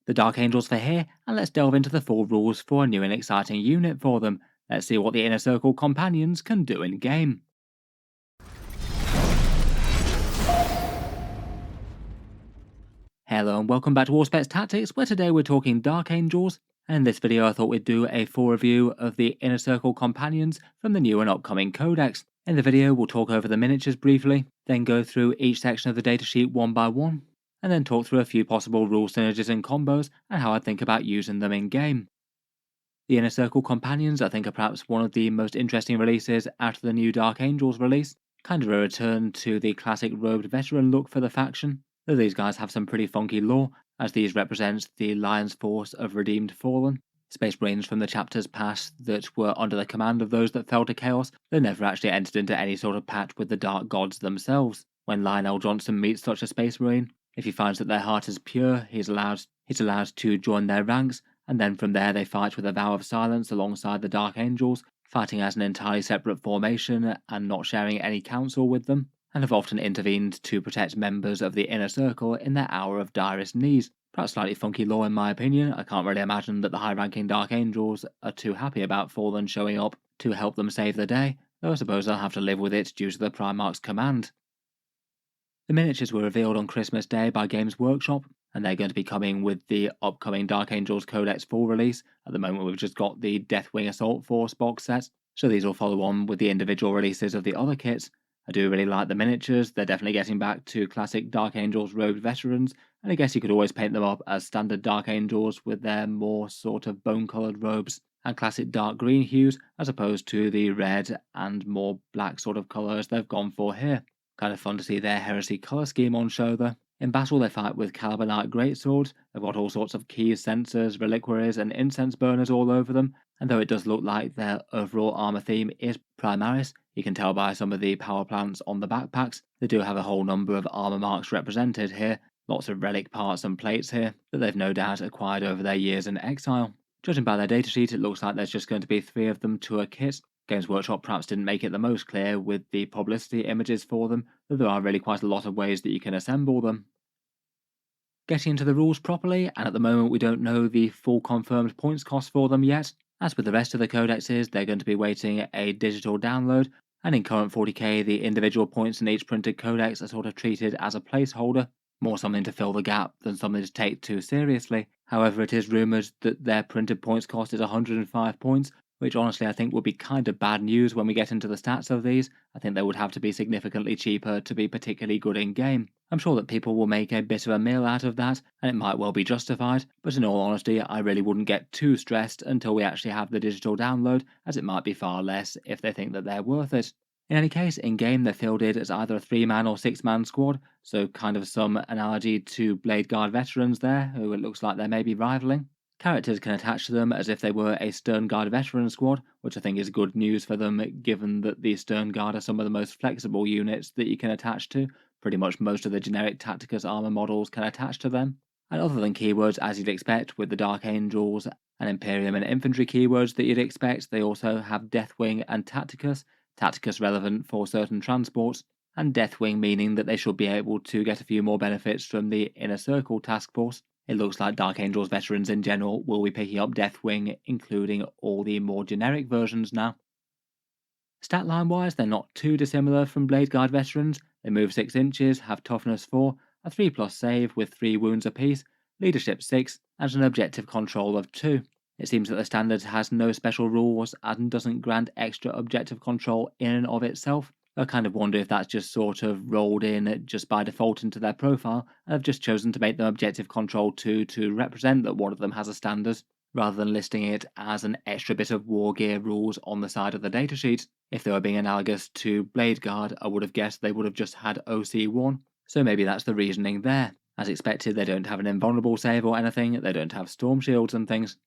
The Dark Angels for here, and let's delve into the full rules for a new and exciting unit for them. Let's see what the Inner Circle companions can do in game. Hello and welcome back to Auspex Tactics, where today we're talking Dark Angels, and in this video I thought we'd do a full review of the Inner Circle companions from the new and upcoming Codex. In the video we'll talk over the miniatures briefly, then go through each section of the datasheet one by one, and then talk through a few possible rule synergies and combos and how I think about using them in game. The Inner Circle companions I think are perhaps one of the most interesting releases out of the new Dark Angels release, kind of a return to the classic robed veteran look for the faction, though these guys have some pretty funky lore, as these represent the Lion's Force of Redeemed Fallen, Space Marines from the chapters past that were under the command of those that fell to chaos, though never actually entered into any sort of pact with the Dark Gods themselves. When Lionel Johnson meets such a Space Marine, if he finds that their heart is pure, he's allowed to join their ranks, and then from there they fight with a vow of silence alongside the Dark Angels, fighting as an entirely separate formation and not sharing any counsel with them, and have often intervened to protect members of the Inner Circle in their hour of direst need. Perhaps slightly funky lore in my opinion. I can't really imagine that the high-ranking Dark Angels are too happy about Fallen showing up to help them save the day, though I suppose they'll have to live with it due to the Primarch's command. The miniatures were revealed on Christmas Day by Games Workshop, and they're going to be coming with the upcoming Dark Angels Codex full release. At the moment we've just got the Deathwing Assault Force box set, so these will follow on with the individual releases of the other kits. I do really like the miniatures, they're definitely getting back to classic Dark Angels robed veterans, and I guess you could always paint them up as standard Dark Angels with their more sort of bone-coloured robes and classic dark green hues, as opposed to the red and more black sort of colours they've gone for here. Kind of fun to see their heresy colour scheme on show though. In battle they fight with Calibanite greatswords, they've got all sorts of keys, sensors, reliquaries and incense burners all over them, and though it does look like their overall armour theme is Primaris, you can tell by some of the power plants on the backpacks, they do have a whole number of armour marks represented here, lots of relic parts and plates here that they've no doubt acquired over their years in exile. Judging by their datasheet it looks like there's just going to be 3 of them to a kit. Games Workshop perhaps didn't make it the most clear with the publicity images for them, though there are really quite a lot of ways that you can assemble them. Getting into the rules properly, and at the moment we don't know the full confirmed points cost for them yet. As with the rest of the codexes, they're going to be waiting a digital download, and in current 40k the individual points in each printed codex are sort of treated as a placeholder, more something to fill the gap than something to take too seriously. However, it is rumoured that their printed points cost is 105 points, which honestly I think would be kind of bad news when we get into the stats of these. I think they would have to be significantly cheaper to be particularly good in game. I'm sure that people will make a bit of a meal out of that, and it might well be justified, but in all honesty I really wouldn't get too stressed until we actually have the digital download, as it might be far less if they think that they're worth it. In any case, in game they're fielded as either a 3-man or 6-man squad, so kind of some analogy to Blade Guard veterans there, who it looks like they may be rivaling. Characters can attach to them as if they were a Stern Guard veteran squad, which I think is good news for them given that the Stern Guard are some of the most flexible units that you can attach to. Pretty much most of the generic Tacticus armor models can attach to them. And other than keywords as you'd expect with the Dark Angels and Imperium and infantry keywords that you'd expect, they also have Deathwing and Tacticus. Tacticus relevant for certain transports, and Deathwing meaning that they should be able to get a few more benefits from the Inner Circle task force. It looks like Dark Angels veterans in general will be picking up Deathwing, including all the more generic versions now. Statline wise, they're not too dissimilar from Blade Guard veterans. They move 6 inches, have toughness 4, a 3+ save with 3 wounds apiece, leadership 6, and an objective control of 2. It seems that the standard has no special rules and doesn't grant extra objective control in and of itself. I kind of wonder if that's just sort of rolled in just by default into their profile, and have just chosen to make them objective control 2 to represent that one of them has a standard, rather than listing it as an extra bit of war gear rules on the side of the datasheet. If they were being analogous to Blade Guard, I would have guessed they would have just had OC1, so maybe that's the reasoning there. As expected, they don't have an invulnerable save or anything, they don't have storm shields and things.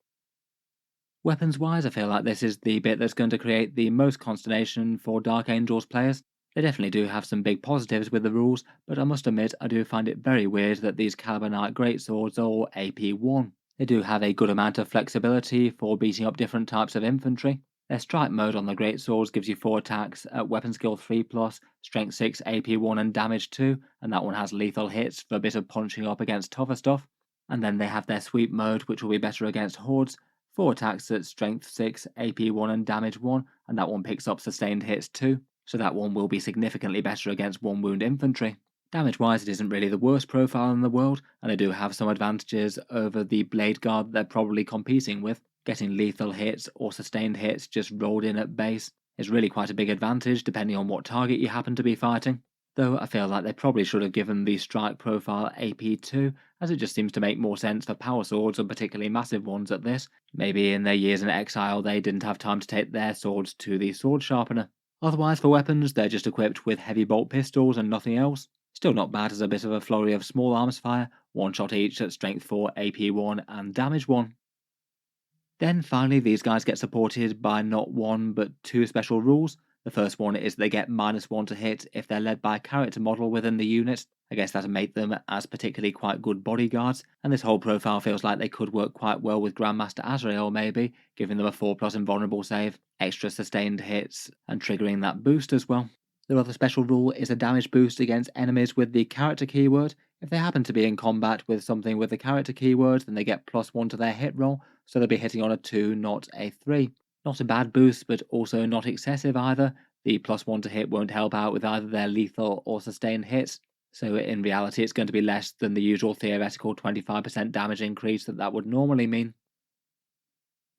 Weapons wise, I feel like this is the bit that's going to create the most consternation for Dark Angels players. They definitely do have some big positives with the rules, but I must admit I do find it very weird that these Calibanite greatswords are all AP1. They do have a good amount of flexibility for beating up different types of infantry. Their strike mode on the greatswords gives you 4 attacks at weapon skill 3+, strength 6, AP1 and damage 2, and that one has lethal hits for a bit of punching up against tougher stuff. And then they have their sweep mode, which will be better against hordes. 4 attacks at strength 6, AP 1 and damage 1, and that one picks up sustained hits too, so that one will be significantly better against 1 wound infantry. Damage wise, it isn't really the worst profile in the world, and they do have some advantages over the blade guard they're probably competing with. Getting lethal hits or sustained hits just rolled in at base is really quite a big advantage depending on what target you happen to be fighting. Though I feel like they probably should have given the strike profile AP2, as it just seems to make more sense for power swords and particularly massive ones at this. Maybe in their years in exile they didn't have time to take their swords to the sword sharpener. Otherwise for weapons, they're just equipped with heavy bolt pistols and nothing else. Still not bad as a bit of a flurry of small arms fire, 1 shot each at strength 4, AP 1 and damage 1. Then finally these guys get supported by not 1 but 2 special rules. The first one is they get -1 to hit if they're led by a character model within the unit. I guess that'll make them as particularly quite good bodyguards, and this whole profile feels like they could work quite well with Grandmaster Azrael maybe, giving them a 4+ invulnerable save, extra sustained hits, and triggering that boost as well. The other special rule is a damage boost against enemies with the character keyword. If they happen to be in combat with something with the character keyword, then they get +1 to their hit roll, so they'll be hitting on a 2, not a 3. Not a bad boost, but also not excessive either. The +1 to hit won't help out with either their lethal or sustained hits, so in reality it's going to be less than the usual theoretical 25% damage increase that would normally mean.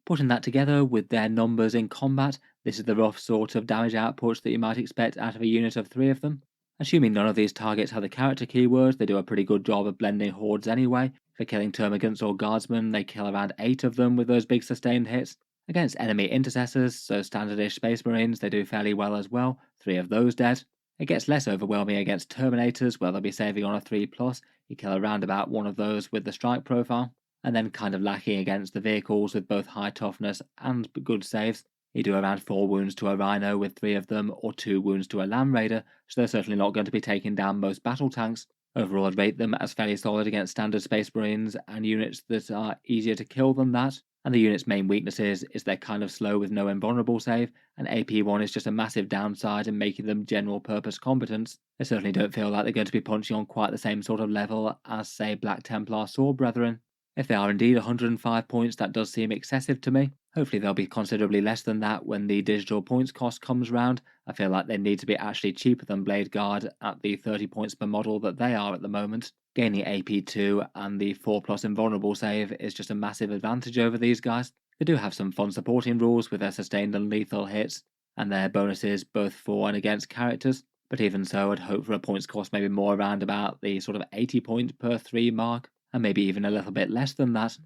Putting that together with their numbers in combat, this is the rough sort of damage outputs that you might expect out of a unit of 3 of them. Assuming none of these targets have the character keywords, they do a pretty good job of blending hordes anyway. For killing termagants or guardsmen, they kill around 8 of them with those big sustained hits. Against enemy intercessors, so standardish space marines, they do fairly well as well, 3 of those dead. It gets less overwhelming against terminators, where they'll be saving on a 3+, you kill around about 1 of those with the strike profile. And then kind of lacking against the vehicles with both high toughness and good saves. You do around 4 wounds to a rhino with 3 of them, or 2 wounds to a land raider, so they're certainly not going to be taking down most battle tanks. Overall, I'd rate them as fairly solid against standard space marines and units that are easier to kill than that. And the unit's main weaknesses is they're kind of slow with no invulnerable save, and AP1 is just a massive downside in making them general purpose combatants. They certainly don't feel like they're going to be punching on quite the same sort of level as, say, Black Templar Sword Brethren. If they are indeed 105 points, that does seem excessive to me. Hopefully they'll be considerably less than that when the digital points cost comes round. I feel like they need to be actually cheaper than Blade Guard at the 30 points per model that they are at the moment. Gaining AP2 and the 4+ invulnerable save is just a massive advantage over these guys. They do have some fun supporting rules with their sustained and lethal hits, and their bonuses both for and against characters. But even so, I'd hope for a points cost maybe more around about the sort of 80 point per 3 mark, and maybe even a little bit less than that.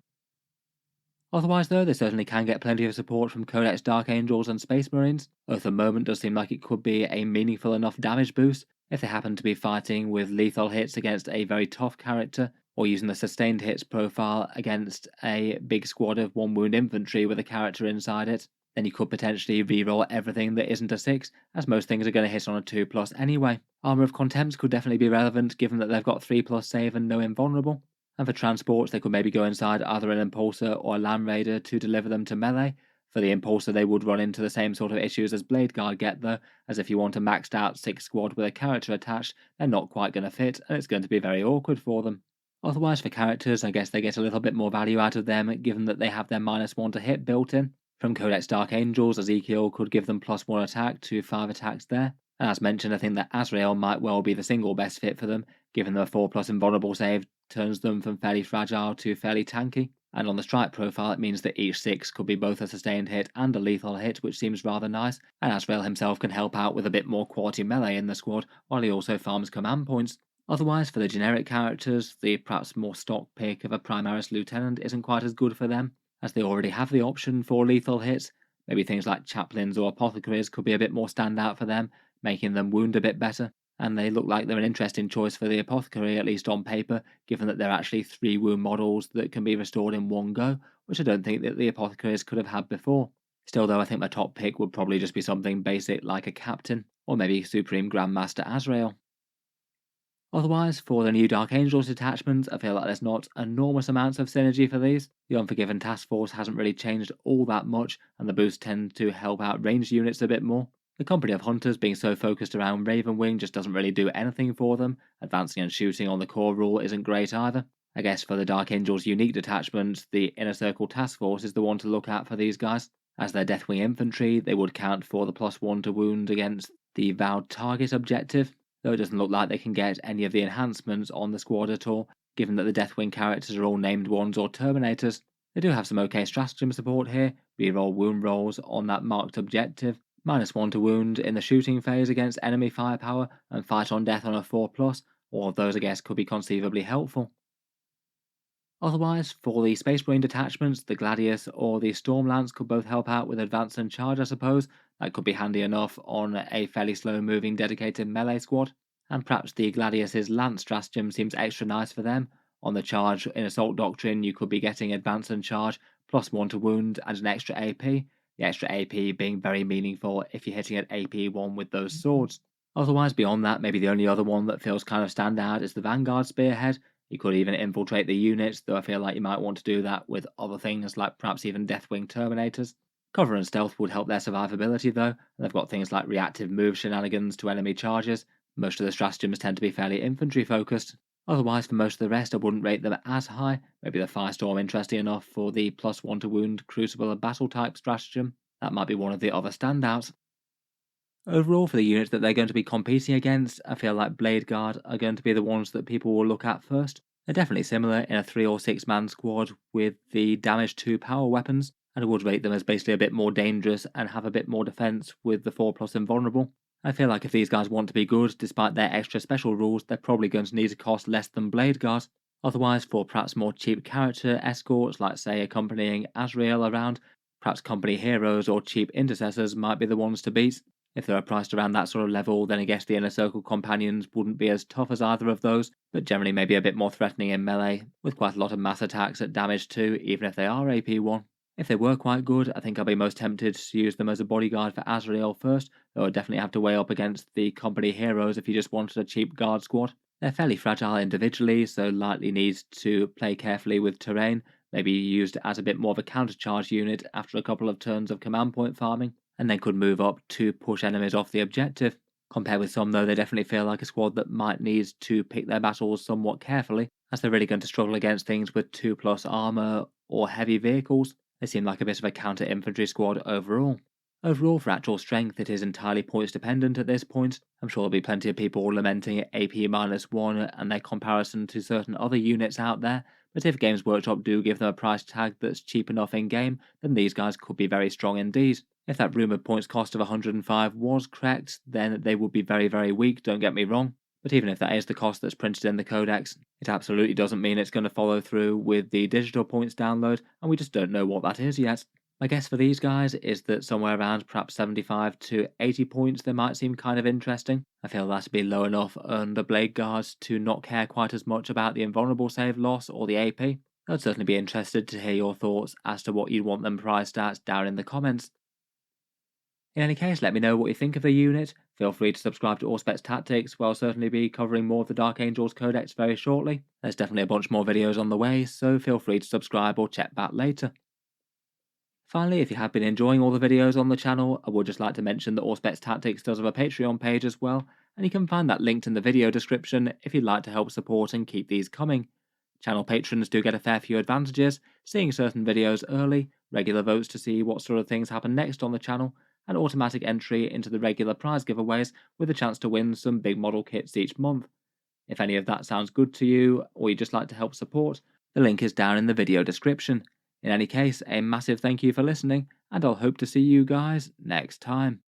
Otherwise though, they certainly can get plenty of support from Codex Dark Angels and Space Marines. At the moment does seem like it could be a meaningful enough damage boost if they happen to be fighting with lethal hits against a very tough character, or using the sustained hits profile against a big squad of 1 wound infantry with a character inside it. Then you could potentially reroll everything that isn't a 6, as most things are going to hit on a 2+ anyway. Armour of Contempt could definitely be relevant given that they've got 3+ save and no invulnerable. And for transports, they could maybe go inside either an Impulsor or a Land Raider to deliver them to melee. For the Impulsor, they would run into the same sort of issues as Blade Guard get though, as if you want a maxed out 6 squad with a character attached, they're not quite going to fit, and it's going to be very awkward for them. Otherwise, for characters, I guess they get a little bit more value out of them, given that they have their -1 to hit built in. From Codex Dark Angels, Ezekiel could give them +1 attack to 5 attacks there. And as mentioned, I think that Azrael might well be the single best fit for them, given the 4+ invulnerable save turns them from fairly fragile to fairly tanky. And on the strike profile, it means that each 6 could be both a sustained hit and a lethal hit, which seems rather nice. And Azrael himself can help out with a bit more quality melee in the squad, while he also farms command points. Otherwise, for the generic characters, the perhaps more stock pick of a Primaris Lieutenant isn't quite as good for them, as they already have the option for lethal hits. Maybe things like Chaplains or Apothecaries could be a bit more standout for them, making them wound a bit better, and they look like they're an interesting choice for the Apothecary, at least on paper, given that they're actually 3 wound models that can be restored in one go, which I don't think that the Apothecaries could have had before. Still though, I think my top pick would probably just be something basic like a Captain, or maybe Supreme Grandmaster Azrael. Otherwise, for the new Dark Angels detachments, I feel like there's not enormous amounts of synergy for these. The Unforgiven task force hasn't really changed all that much, and the boosts tend to help out ranged units a bit more. The company of hunters being so focused around Ravenwing just doesn't really do anything for them. Advancing and shooting on the core rule isn't great either. I guess for the Dark Angel's unique detachments, the Inner Circle Task Force is the one to look at for these guys. As their Deathwing infantry, they would count for the +1 to wound against the vowed target objective, though it doesn't look like they can get any of the enhancements on the squad at all, given that the Deathwing characters are all named ones or Terminators. They do have some okay stratagem support here, reroll wound rolls on that marked objective, -1 to wound in the shooting phase against enemy firepower, and fight on death on a 4+, all of those I guess could be conceivably helpful. Otherwise, for the Space Marine detachments, the Gladius or the Stormlance could both help out with advance and charge, I suppose. That could be handy enough on a fairly slow moving dedicated melee squad. And perhaps the Gladius's Lance stratagem seems extra nice for them. On the charge in Assault Doctrine, you could be getting advance and charge, +1 to wound, and an extra AP. The extra AP being very meaningful if you're hitting at AP1 with those swords. Otherwise, beyond that, maybe the only other one that feels kind of standout is the Vanguard Spearhead. You could even infiltrate the units, though I feel like you might want to do that with other things like perhaps even Deathwing Terminators. Cover and stealth would help their survivability though, and they've got things like reactive move shenanigans to enemy charges. Most of the stratagems tend to be fairly infantry focused. Otherwise, for most of the rest, I wouldn't rate them as high. Maybe the Firestorm interesting enough for the +1 to wound Crucible and Battle type stratagem. That might be one of the other standouts. Overall, for the units that they're going to be competing against, I feel like Blade Guard are going to be the ones that people will look at first. They're definitely similar in a 3 or 6 man squad with the damage 2 power weapons, and I would rate them as basically a bit more dangerous and have a bit more defense with the 4+ invulnerable. I feel like if these guys want to be good, despite their extra special rules, they're probably going to need to cost less than Blade Guard. Otherwise, for perhaps more cheap character escorts, like say accompanying Azrael around, perhaps company heroes or cheap intercessors might be the ones to beat. If they were priced around that sort of level, then I guess the Inner Circle companions wouldn't be as tough as either of those, but generally maybe a bit more threatening in melee, with quite a lot of mass attacks at damage 2, even if they are AP1. If they were quite good, I think I'd be most tempted to use them as a bodyguard for Azrael first, though I'd definitely have to weigh up against the company heroes if you just wanted a cheap guard squad. They're fairly fragile individually, so likely need to play carefully with terrain, maybe used as a bit more of a countercharge unit after a couple of turns of command point farming, and then could move up to push enemies off the objective. Compared with some though, they definitely feel like a squad that might need to pick their battles somewhat carefully, as they're really going to struggle against things with 2+ armor or heavy vehicles. They seem like a bit of a counter infantry squad overall. Overall, for actual strength, it is entirely points dependent at this point. I'm sure there'll be plenty of people lamenting AP-1 and their comparison to certain other units out there, but if Games Workshop do give them a price tag that's cheap enough in game, then these guys could be very strong indeed. If that rumoured points cost of 105 was correct, then they would be very, very weak, don't get me wrong. But even if that is the cost that's printed in the Codex, it absolutely doesn't mean it's going to follow through with the digital points download, and we just don't know what that is yet. My guess for these guys is that somewhere around perhaps 75 to 80 points they might seem kind of interesting. I feel that'd be low enough on the Blade Guards to not care quite as much about the invulnerable save loss or the AP. I'd certainly be interested to hear your thoughts as to what you'd want them priced at down in the comments. In any case, let me know what you think of the unit. Feel free to subscribe to Auspex Tactics, where I'll certainly be covering more of the Dark Angels Codex very shortly. There's definitely a bunch more videos on the way, so feel free to subscribe or check back later. Finally, if you have been enjoying all the videos on the channel, I would just like to mention that Auspex Tactics does have a Patreon page as well, and you can find that linked in the video description if you'd like to help support and keep these coming. Channel patrons do get a fair few advantages, seeing certain videos early, regular votes to see what sort of things happen next on the channel, and automatic entry into the regular prize giveaways with a chance to win some big model kits each month. If any of that sounds good to you, or you'd just like to help support, the link is down in the video description. In any case, a massive thank you for listening, and I'll hope to see you guys next time.